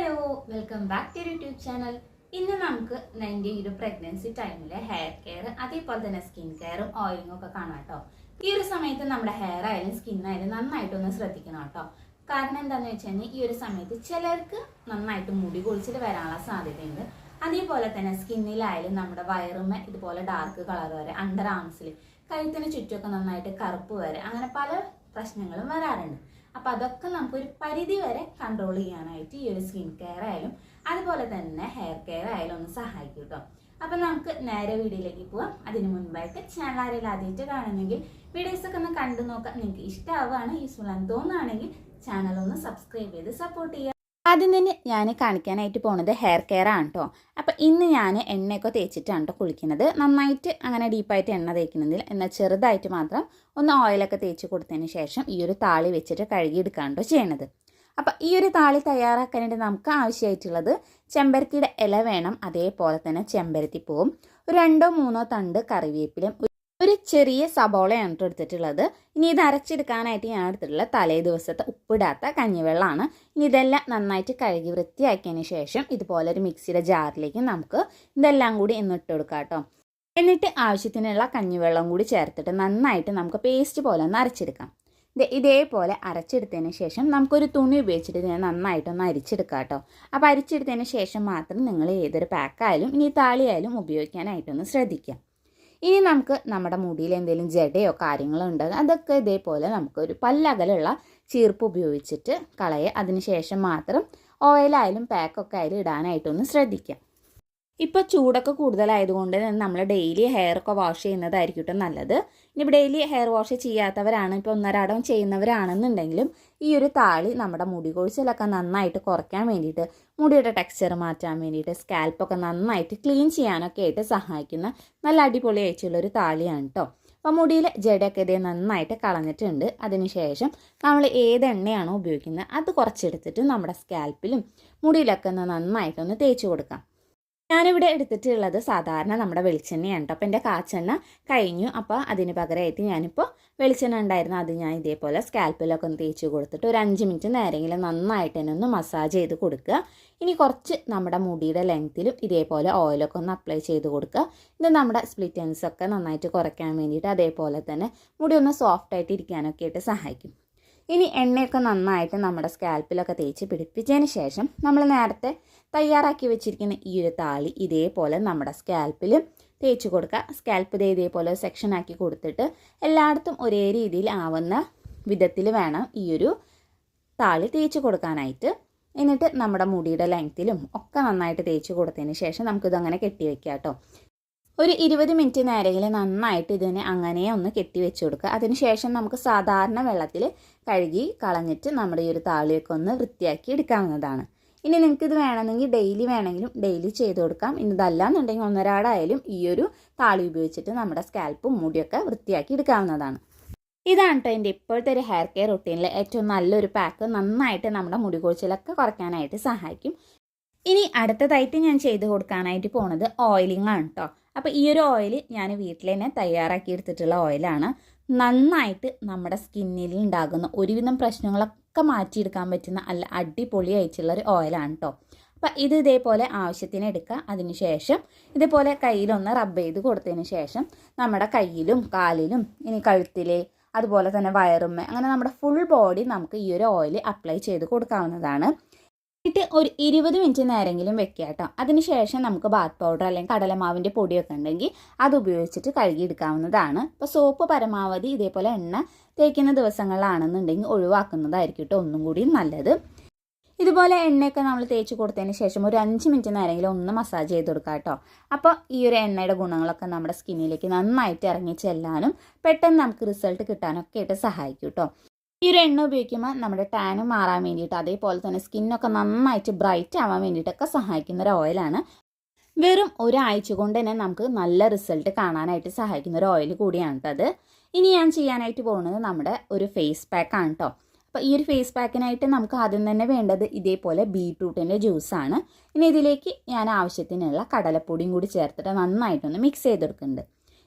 Hello welcome back to YouTube channel. ഇന്ന് നമുക്ക് എൻ്റെ ഈ ഒരു പ്രഗ്നൻസി ടൈമിലെ ഹെയർ കെയർ അതേപോലെ തന്നെ സ്കിൻ കെയറും ഓയിലിങ്ങും ഒക്കെ കാണാം കേട്ടോ. ഈ ഒരു സമയത്ത് നമ്മുടെ ഹെയർ ആയാലും സ്കിന്നായാലും നന്നായിട്ടൊന്ന് ശ്രദ്ധിക്കണം കേട്ടോ. കാരണം എന്താണെന്ന് വെച്ച് കഴിഞ്ഞാൽ ഈ ഒരു സമയത്ത് ചിലർക്ക് നന്നായിട്ട് മുടി കൊഴിച്ചിട്ട് വരാനുള്ള സാധ്യതയുണ്ട്. അതേപോലെ തന്നെ സ്കിന്നിലായാലും നമ്മുടെ വയറുമ്മ ഇതുപോലെ ഡാർക്ക് കളർ വരെ, അണ്ടർ ആംസിൽ കഴുത്തിന് ചുറ്റുമൊക്കെ നന്നായിട്ട് കറുപ്പ് വരെ, അങ്ങനെ പല പ്രശ്നങ്ങളും വരാറുണ്ട്. അപ്പോൾ അതൊക്കെ നമുക്കൊരു പരിധി വരെ കൺട്രോൾ ചെയ്യാനായിട്ട് ഈ ഒരു സ്കിൻ കെയർ ആയാലും അതുപോലെ തന്നെ ഹെയർ കെയർ ആയാലും ഒന്ന് സഹായിക്കും കേട്ടോ. അപ്പം നമുക്ക് നേരെ വീഡിയോയിലേക്ക് പോവാം. അതിന് മുൻപായിട്ട് ചാനൽ ആരെങ്കിലും ആദ്യമായിട്ട് കാണുന്നെങ്കിൽ വീഡിയോസൊക്കെ ഒന്ന് കണ്ടു നോക്കാം. നിങ്ങൾക്ക് ഇഷ്ടമാവുകയാണ്, യൂസ്ഫുൾ ആണെന്ന് തോന്നുകയാണെങ്കിൽ ചാനൽ ഒന്ന് സബ്സ്ക്രൈബ് ചെയ്ത് സപ്പോർട്ട് ചെയ്യുക. ആദ്യം തന്നെ ഞാൻ കാണിക്കാനായിട്ട് പോകുന്നത് ഹെയർ കെയർ ആണ് കേട്ടോ. അപ്പം ഇന്ന് ഞാൻ എണ്ണയൊക്കെ തേച്ചിട്ടാണ് കേട്ടോ കുളിക്കുന്നത്. നന്നായിട്ട് അങ്ങനെ ഡീപ്പായിട്ട് എണ്ണ തേക്കുന്നതിൽ എന്നാൽ ചെറുതായിട്ട് മാത്രം ഒന്ന് ഓയിലൊക്കെ തേച്ച് കൊടുത്തതിന് ശേഷം ഈ ഒരു താളി വെച്ചിട്ട് കഴുകിയെടുക്കുകയാണ് കേട്ടോ ചെയ്യണത്. അപ്പം ഈ ഒരു താളി തയ്യാറാക്കാനായിട്ട് നമുക്ക് ആവശ്യമായിട്ടുള്ളത് ചെമ്പരത്തിയുടെ ഇല വേണം, അതേപോലെ തന്നെ ചെമ്പരത്തിപ്പൂവും, ഒരു 2-3 തണ്ട് കറിവേപ്പിലും, ഒരു ചെറിയ സബോളയാണ് എടുത്തിട്ടുള്ളത്. ഇനി ഇത് അരച്ചെടുക്കാനായിട്ട് ഞാൻ എടുത്തിട്ടുള്ള തലേ ദിവസത്തെ ഉപ്പിടാത്ത കഞ്ഞിവെള്ളമാണ്. ഇനി ഇതെല്ലാം നന്നായിട്ട് കഴുകി വൃത്തിയാക്കിയതിന് ശേഷം ഇതുപോലെ ഒരു മിക്സിയുടെ ജാറിലേക്ക് നമുക്ക് ഇതെല്ലാം കൂടി ഇട്ട് കൊടുക്കാം കേട്ടോ. എന്നിട്ട് ആവശ്യത്തിനുള്ള കഞ്ഞിവെള്ളം കൂടി ചേർത്തിട്ട് നന്നായിട്ട് നമുക്ക് പേസ്റ്റ് പോലെ ഒന്ന് അരച്ചെടുക്കാം. ഇതേപോലെ അരച്ചെടുത്തതിന് ശേഷം നമുക്കൊരു തുണി ഉപയോഗിച്ചിട്ട് ഇതിനെ നന്നായിട്ടൊന്ന് അരിച്ചെടുക്കാം കേട്ടോ. അപ്പോൾ അരിച്ചെടുത്തതിന് ശേഷം മാത്രം നിങ്ങൾ ഏതൊരു പാക്കായാലും ഇനി താളിയായാലും ഉപയോഗിക്കാനായിട്ടൊന്ന് ശ്രദ്ധിക്കാം. ഇനി നമുക്ക് നമ്മുടെ മുടിയിൽ എന്തെങ്കിലും ജടയോ കാര്യങ്ങളോ ഉണ്ടെങ്കിൽ അതൊക്കെ ഇതേപോലെ നമുക്കൊരു പല്ലകലുള്ള ചീർപ്പ് ഉപയോഗിച്ചിട്ട് കളയുക. അതിന് ശേഷം മാത്രം ഓയിലായാലും പാക്കൊക്കെ ആയാലും ഇടാനായിട്ടൊന്ന് ശ്രദ്ധിക്കാം. ഇപ്പോൾ ചൂടൊക്കെ കൂടുതലായതുകൊണ്ട് നമ്മൾ ഡെയിലി ഹെയറൊക്കെ വാഷ് ചെയ്യുന്നതായിരിക്കും കേട്ടോ നല്ലത്. ഇനിയിപ്പോൾ ഡെയിലി ഹെയർ വാഷ് ചെയ്യാത്തവരാണ്, ഇപ്പോൾ ഒന്നരാടം ചെയ്യുന്നവരാണെന്നുണ്ടെങ്കിലും ഈ ഒരു താളി നമ്മുടെ മുടി കൊഴിച്ചിലൊക്കെ നന്നായിട്ട് കുറയ്ക്കാൻ വേണ്ടിയിട്ട്, മുടിയുടെ ടെക്സ്ചർ മാറ്റാൻ വേണ്ടിയിട്ട്, സ്കാൽപ്പൊക്കെ നന്നായിട്ട് ക്ലീൻ ചെയ്യാനൊക്കെ ആയിട്ട് സഹായിക്കുന്ന നല്ല അടിപൊളിയായിട്ടുള്ളൊരു താളിയാണ് കേട്ടോ. അപ്പോൾ മുടിയിൽ ജടയൊക്കെ ഇതേ നന്നായിട്ട് കളഞ്ഞിട്ടുണ്ട്. അതിനുശേഷം നമ്മൾ ഏത് എണ്ണയാണോ ഉപയോഗിക്കുന്നത് അത് കുറച്ചെടുത്തിട്ട് നമ്മുടെ സ്കാൽപ്പിലും മുടിയിലൊക്കെ ഒന്ന് നന്നായിട്ടൊന്ന് തേച്ച് കൊടുക്കാം. ഞാനിവിടെ എടുത്തിട്ടുള്ളത് സാധാരണ നമ്മുടെ വെളിച്ചെണ്ണയാണ് കേട്ടോ. അപ്പോൾ എൻ്റെ കാച്ചെണ്ണ കഴിഞ്ഞു. അപ്പോൾ അതിന് പകരമായിട്ട് ഞാനിപ്പോൾ വെളിച്ചെണ്ണ ഉണ്ടായിരുന്നു, അത് ഞാൻ ഇതേപോലെ സ്കാൽപ്പിലൊക്കെ ഒന്ന് തേച്ച് കൊടുത്തിട്ട് ഒരു 5 മിനിറ്റ് നേരെങ്കിലും നന്നായിട്ട് തന്നെ ഒന്ന് മസാജ് ചെയ്ത് കൊടുക്കുക. ഇനി കുറച്ച് നമ്മുടെ മുടിയുടെ ലെങ്ത്തിലും ഇതേപോലെ ഓയിലൊക്കെ ഒന്ന് അപ്ലൈ ചെയ്ത് കൊടുക്കുക. ഇത് നമ്മുടെ സ്പ്ലിറ്റ് എൻഡ്സൊക്കെ നന്നായിട്ട് കുറയ്ക്കാൻ വേണ്ടിയിട്ട്, അതേപോലെ തന്നെ മുടി ഒന്ന് സോഫ്റ്റായിട്ട് ഇരിക്കാനൊക്കെ ആയിട്ട് സഹായിക്കും. ഇനി എണ്ണയൊക്കെ നന്നായിട്ട് നമ്മുടെ സ്കാൽപ്പിലൊക്കെ തേച്ച് പിടിപ്പിച്ചതിന് ശേഷം നമ്മൾ നേരത്തെ തയ്യാറാക്കി വെച്ചിരിക്കുന്ന ഈ ഒരു താളി ഇതേപോലെ നമ്മുടെ സ്കാൽപ്പിൽ തേച്ച് കൊടുക്കുക. സ്കാൽപ്പ് ഇതേപോലെ സെക്ഷൻ ആക്കി കൊടുത്തിട്ട് എല്ലായിടത്തും ഒരേ രീതിയിൽ ആവുന്ന വിധത്തിൽ വേണം ഈ ഒരു താളി തേച്ച് കൊടുക്കാനായിട്ട്. എന്നിട്ട് നമ്മുടെ മുടിയുടെ ലെങ്ത്തിലും ഒക്കെ നന്നായിട്ട് തേച്ച് കൊടുത്തതിന് ശേഷം നമുക്കിതങ്ങനെ കെട്ടി വയ്ക്കാം കേട്ടോ. ഒരു 20 മിനിറ്റ് നേരെങ്കിലും നന്നായിട്ട് ഇതിനെ അങ്ങനെ ഒന്ന് കെട്ടി വെച്ച് കൊടുക്കുക. അതിനുശേഷം നമുക്ക് സാധാരണ വെള്ളത്തിൽ കഴുകി കളഞ്ഞിട്ട് നമ്മുടെ ഈ ഒരു താളിയൊക്കെ ഒന്ന് വൃത്തിയാക്കി എടുക്കാവുന്നതാണ്. ഇനി നിങ്ങൾക്കിത് വേണമെങ്കിൽ ഡെയിലി വേണമെങ്കിലും ഡെയിലി ചെയ്ത് കൊടുക്കാം. ഇതല്ല എന്നുണ്ടെങ്കിൽ ഒന്നരാടായാലും ഈ ഒരു താളി ഉപയോഗിച്ചിട്ട് നമ്മുടെ സ്കാൽപ്പും മുടിയൊക്കെ വൃത്തിയാക്കി എടുക്കാവുന്നതാണ്. ഇതാണ് കേട്ടോ എൻ്റെ ഇപ്പോഴത്തെ ഒരു ഹെയർ കെയർ റൊട്ടീനിലെ ഏറ്റവും നല്ലൊരു പാക്ക്. നന്നായിട്ട് നമ്മുടെ മുടി കൊഴിച്ചിലൊക്കെ കുറയ്ക്കാനായിട്ട് സഹായിക്കും. ഇനി അടുത്തതായിട്ട് ഞാൻ ചെയ്ത് കൊടുക്കാനായിട്ട് പോണത് ഓയിലിംഗ് ആണ് കേട്ടോ. അപ്പോൾ ഈ ഒരു ഓയിൽ ഞാൻ വീട്ടിൽ തന്നെ തയ്യാറാക്കി എടുത്തിട്ടുള്ള ഓയിലാണ്. നന്നായിട്ട് നമ്മുടെ സ്കിന്നിൽ ഉണ്ടാകുന്ന ഒരുവിധം പ്രശ്നങ്ങളൊക്കെ മാറ്റിയെടുക്കാൻ പറ്റുന്ന നല്ല അടിപൊളിയായിട്ടുള്ള ഒരു ഓയിലാണ് കേട്ടോ. അപ്പം ഇത് ഇതേപോലെ ആവശ്യത്തിന് എടുക്കുക. അതിനുശേഷം ഇതേപോലെ കയ്യിലൊന്ന് റബ്ബ് ചെയ്ത് കൊടുത്തതിന് ശേഷം നമ്മുടെ കയ്യിലും കാലിലും ഇനി കഴുത്തിൽ അതുപോലെ തന്നെ വയറുമ്മ അങ്ങനെ നമ്മുടെ ഫുൾ ബോഡി നമുക്ക് ഈ ഒരു ഓയിൽ അപ്ലൈ ചെയ്ത് കൊടുക്കാവുന്നതാണ്. എന്നിട്ട് ഒരു 20 മിനിറ്റ് നേരെങ്കിലും വെക്കുക കേട്ടോ. അതിനുശേഷം നമുക്ക് ബാത്ത് പൗഡർ അല്ലെങ്കിൽ കടലമാവിൻ്റെ പൊടിയൊക്കെ ഉണ്ടെങ്കിൽ അത് ഉപയോഗിച്ചിട്ട് കഴുകിയെടുക്കാവുന്നതാണ്. ഇപ്പോൾ സോപ്പ് പരമാവധി ഇതേപോലെ എണ്ണ തേക്കുന്ന ദിവസങ്ങളിലാണെന്നുണ്ടെങ്കിൽ ഒഴിവാക്കുന്നതായിരിക്കും കേട്ടോ ഒന്നും കൂടി നല്ലത്. ഇതുപോലെ എണ്ണയൊക്കെ നമ്മൾ തേച്ച് കൊടുത്തതിന് ശേഷം ഒരു 5 മിനിറ്റ് നേരെങ്കിലും ഒന്ന് മസാജ് ചെയ്ത് കൊടുക്കുക കേട്ടോ. അപ്പോൾ ഈ ഒരു എണ്ണയുടെ ഗുണങ്ങളൊക്കെ നമ്മുടെ സ്കിന്നിലേക്ക് നന്നായിട്ട് ഇറങ്ങി ചെല്ലാനും പെട്ടെന്ന് നമുക്ക് റിസൾട്ട് കിട്ടാനൊക്കെ ആയിട്ട് സഹായിക്കും കേട്ടോ. ഈ ഒരു എണ്ണ ഉപയോഗിക്കുമ്പോൾ നമ്മുടെ ടാനും മാറാൻ വേണ്ടിയിട്ട്, അതേപോലെ തന്നെ സ്കിന്നൊക്കെ നന്നായിട്ട് ബ്രൈറ്റ് ആവാൻ വേണ്ടിയിട്ടൊക്കെ സഹായിക്കുന്ന ഒരു ഓയിലാണ്. വെറും ഒരാഴ്ച കൊണ്ട് തന്നെ നമുക്ക് നല്ല റിസൾട്ട് കാണാനായിട്ട് സഹായിക്കുന്ന ഒരു ഓയിൽ കൂടിയാണ് അത്. ഇനി ഞാൻ ചെയ്യാനായിട്ട് പോകുന്നത് നമ്മുടെ ഒരു ഫേസ് പാക്കാണ് കേട്ടോ. അപ്പോൾ ഈ ഒരു ഫേസ് പാക്കിനായിട്ട് നമുക്ക് ആദ്യം തന്നെ വേണ്ടത് ഇതേപോലെ ബീട്രൂട്ടിൻ്റെ ജ്യൂസാണ്. ഇനി ഇതിലേക്ക് ഞാൻ ആവശ്യത്തിനുള്ള കടലപ്പൊടിയും കൂടി ചേർത്തിട്ട് നന്നായിട്ടൊന്ന് മിക്സ് ചെയ്തെടുക്കുന്നുണ്ട്.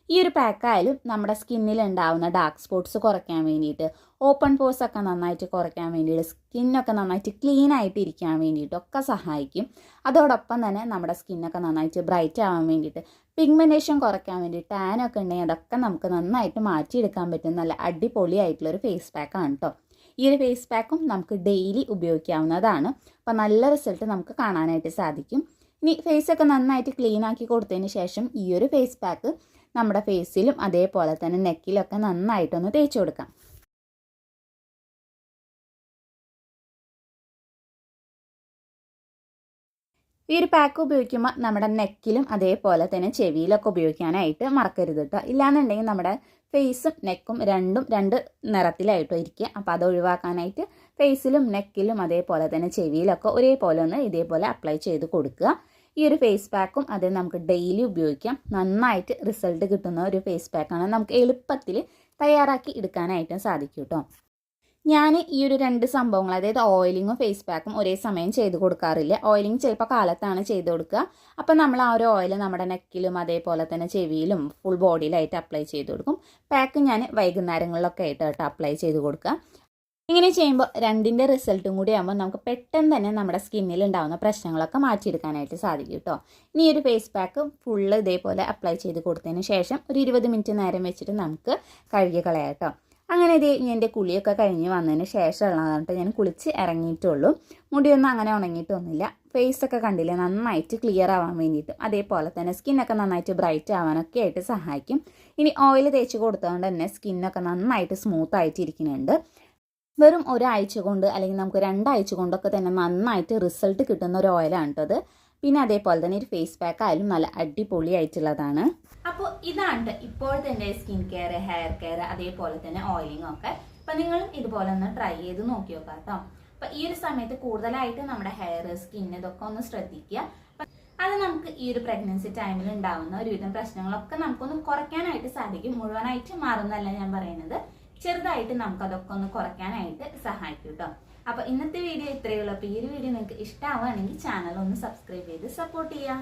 ഈ ഒരു പാക്കായാലും നമ്മുടെ സ്കിന്നിൽ ഉണ്ടാവുന്ന ഡാർക്ക് സ്പോട്ട്സ് കുറയ്ക്കാൻ വേണ്ടിയിട്ട്, ഓപ്പൺ പോഴ്സ് ഒക്കെ നന്നായിട്ട് കുറയ്ക്കാൻ വേണ്ടിയിട്ട്, സ്കിന്നൊക്കെ നന്നായിട്ട് ക്ലീൻ ആയിട്ട് ഇരിക്കാൻ വേണ്ടിയിട്ടൊക്കെ സഹായിക്കും. അതോടൊപ്പം തന്നെ നമ്മുടെ സ്കിന്നൊക്കെ നന്നായിട്ട് ബ്രൈറ്റ് ആവാൻ വേണ്ടിയിട്ട്, പിഗ്മെൻറ്റേഷൻ കുറയ്ക്കാൻ വേണ്ടി, ടാനൊക്കെ ഉണ്ടെങ്കിൽ അതൊക്കെ നമുക്ക് നന്നായിട്ട് മാറ്റിയെടുക്കാൻ പറ്റും നല്ല അടിപൊളിയായിട്ടുള്ളൊരു ഫേസ് പാക്കാണ് കേട്ടോ. ഈ ഒരു ഫേസ് പാക്കും നമുക്ക് ഡെയിലി ഉപയോഗിക്കാവുന്നതാണ്. അപ്പോൾ നല്ല റിസൾട്ട് നമുക്ക് കാണാനായിട്ട് സാധിക്കും. ഇനി ഫേസൊക്കെ നന്നായിട്ട് ക്ലീൻ ആക്കി കൊടുത്തതിന് ശേഷം ഈ ഒരു ഫേസ് പാക്ക് നമ്മുടെ ഫേസിലും അതേപോലെ തന്നെ നെക്കിലൊക്കെ നന്നായിട്ടൊന്ന് തേച്ച് കൊടുക്കാം. ഈ ഒരു പാക്ക് ഉപയോഗിക്കുമ്പോൾ നമ്മുടെ നെക്കിലും അതേപോലെ തന്നെ ചെവിയിലൊക്കെ ഉപയോഗിക്കാനായിട്ട് മറക്കരുത് കേട്ടോ. ഇല്ലാന്നുണ്ടെങ്കിൽ നമ്മുടെ ഫേസും നെക്കും രണ്ട് നിറത്തിലായിട്ടോ ഇരിക്കുക. അപ്പോൾ അത് ഒഴിവാക്കാനായിട്ട് ഫേസിലും നെക്കിലും അതേപോലെ തന്നെ ചെവിയിലൊക്കെ ഒരേപോലെ ഒന്ന് ഇതേപോലെ അപ്ലൈ ചെയ്ത് കൊടുക്കുക. ഈ ഒരു ഫേസ് പാക്കും അത് നമുക്ക് ഡെയിലി ഉപയോഗിക്കാം. നന്നായിട്ട് റിസൾട്ട് കിട്ടുന്ന ഒരു ഫേസ് പാക്കാണ്. നമുക്ക് എളുപ്പത്തിൽ തയ്യാറാക്കി എടുക്കാനായിട്ടും സാധിക്കും കേട്ടോ. ഞാൻ ഈ ഒരു 2 സംഭവങ്ങൾ, അതായത് ഓയിലിങ്ങും ഫേസ് പാക്കും ഒരേ സമയം ചെയ്ത് കൊടുക്കാറില്ല. ഓയിലിംഗ് ചിലപ്പോൾ കാലത്താണ് ചെയ്ത് കൊടുക്കുക. അപ്പോൾ നമ്മൾ ആ ഒരു ഓയിൽ നമ്മുടെ നെക്കിലും അതേപോലെ തന്നെ ചെവിയിലും ഫുൾ ബോഡിയിലായിട്ട് അപ്ലൈ ചെയ്ത് കൊടുക്കും. പാക്ക് ഞാൻ വൈകുന്നേരങ്ങളിലൊക്കെ ആയിട്ട് കേട്ടോ അപ്ലൈ ചെയ്ത് കൊടുക്കുക. ഇങ്ങനെ ചെയ്യുമ്പോൾ രണ്ടിൻ്റെ റിസൾട്ടും കൂടി ആകുമ്പോൾ നമുക്ക് പെട്ടെന്ന് തന്നെ നമ്മുടെ സ്കിന്നിൽ ഉണ്ടാകുന്ന പ്രശ്നങ്ങളൊക്കെ മാറ്റിയെടുക്കാനായിട്ട് സാധിക്കും കേട്ടോ. ഇനി ഒരു ഫേസ് പാക്ക് ഫുള്ള് ഇതേപോലെ അപ്ലൈ ചെയ്ത് കൊടുത്തതിന് ശേഷം ഒരു 20 മിനിറ്റ് നേരം വെച്ചിട്ട് നമുക്ക് കഴുകി കളയാം കേട്ടോ. അങ്ങനെ എൻ്റെ കുളിയൊക്കെ കഴിഞ്ഞ് വന്നതിന് ശേഷമുള്ളതാണ് ഞാൻ കുളിച്ച് ഇറങ്ങിയിട്ടുള്ളൂ. മുടിയൊന്നും അങ്ങനെ ഉണങ്ങിയിട്ടൊന്നുമില്ല. ഫേസൊക്കെ കണ്ടില്ലേ നന്നായിട്ട് ക്ലിയർ ആവാൻ വേണ്ടിയിട്ടും അതേപോലെ തന്നെ സ്കിന്നൊക്കെ നന്നായിട്ട് ബ്രൈറ്റ് ആവാനൊക്കെ ആയിട്ട് സഹായിക്കും. ഇനി ഓയിൽ തേച്ച് കൊടുത്തതുകൊണ്ട് തന്നെ സ്കിന്നൊക്കെ നന്നായിട്ട് സ്മൂത്ത് ആയിട്ട് ഇരിക്കുന്നുണ്ട്. വെറും ഒരാഴ്ച കൊണ്ട് അല്ലെങ്കിൽ നമുക്ക് 2 ആഴ്ച കൊണ്ടൊക്കെ തന്നെ നന്നായിട്ട് റിസൾട്ട് കിട്ടുന്ന ഒരു ഓയിലാണ് കേട്ടത്. പിന്നെ അതേപോലെ തന്നെ ഒരു ഫേസ് പാക്ക് ആയാലും നല്ല അടിപൊളിയായിട്ടുള്ളതാണ്. അപ്പോൾ ഇതാണ് ഇപ്പോഴത്തെ എൻ്റെ സ്കിൻ കെയർ, ഹെയർ കെയർ അതേപോലെ തന്നെ ഓയിലിംഗ് ഒക്കെ. അപ്പം നിങ്ങളും ഇതുപോലെ ഒന്ന് ട്രൈ ചെയ്ത് നോക്കി നോക്കാം കേട്ടോ. അപ്പം ഈ ഒരു സമയത്ത് കൂടുതലായിട്ട് നമ്മുടെ ഹെയർ, സ്കിൻ ഇതൊക്കെ ഒന്ന് ശ്രദ്ധിക്കുക. അത് നമുക്ക് ഈ ഒരു പ്രഗ്നൻസി ടൈമിൽ ഉണ്ടാകുന്ന ഒരുവിധം പ്രശ്നങ്ങളൊക്കെ നമുക്കൊന്ന് കുറയ്ക്കാനായിട്ട് സാധിക്കും. മുഴുവനായിട്ട് മാറുന്നല്ല ഞാൻ പറയുന്നത്, ചെറുതായിട്ട് നമുക്കതൊക്കെ ഒന്ന് കുറയ്ക്കാനായിട്ട് സഹായിക്കും കേട്ടോ. അപ്പോൾ ഇന്നത്തെ വീഡിയോ ഇത്രയേ ഉള്ളൂ. അപ്പോൾ ഈ ഒരു വീഡിയോ നിങ്ങൾക്ക് ഇഷ്ടമാവുകയാണെങ്കിൽ ചാനൽ ഒന്ന് സബ്സ്ക്രൈബ് ചെയ്ത് സപ്പോർട്ട് ചെയ്യുക.